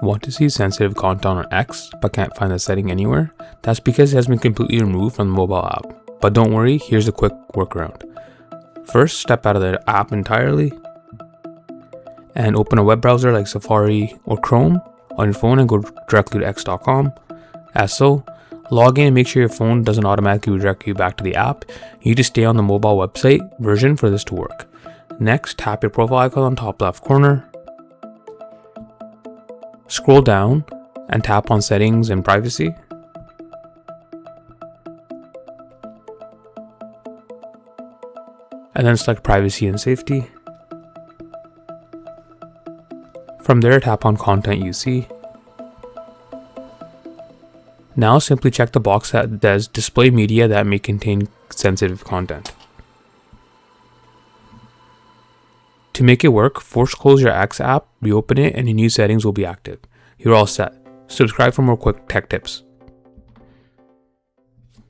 Want to see sensitive content on X but can't find the setting anywhere? That's because it has been completely removed from the mobile app. But don't worry, here's a quick workaround. First, step out of the app entirely and open a web browser like Safari or Chrome on your phone and go directly to x.com. As so, log in and make sure your phone doesn't automatically redirect you back to the app. You need to stay on the mobile website version for this to work. Next, tap your profile icon on top left corner. Scroll down and tap on Settings and Privacy. And then select Privacy and Safety. From there, tap on Content You See. Now simply check the box that says Display Media that may contain sensitive content. To make it work, force close your X app, reopen it, and your new settings will be active. You're all set. Subscribe for more quick tech tips.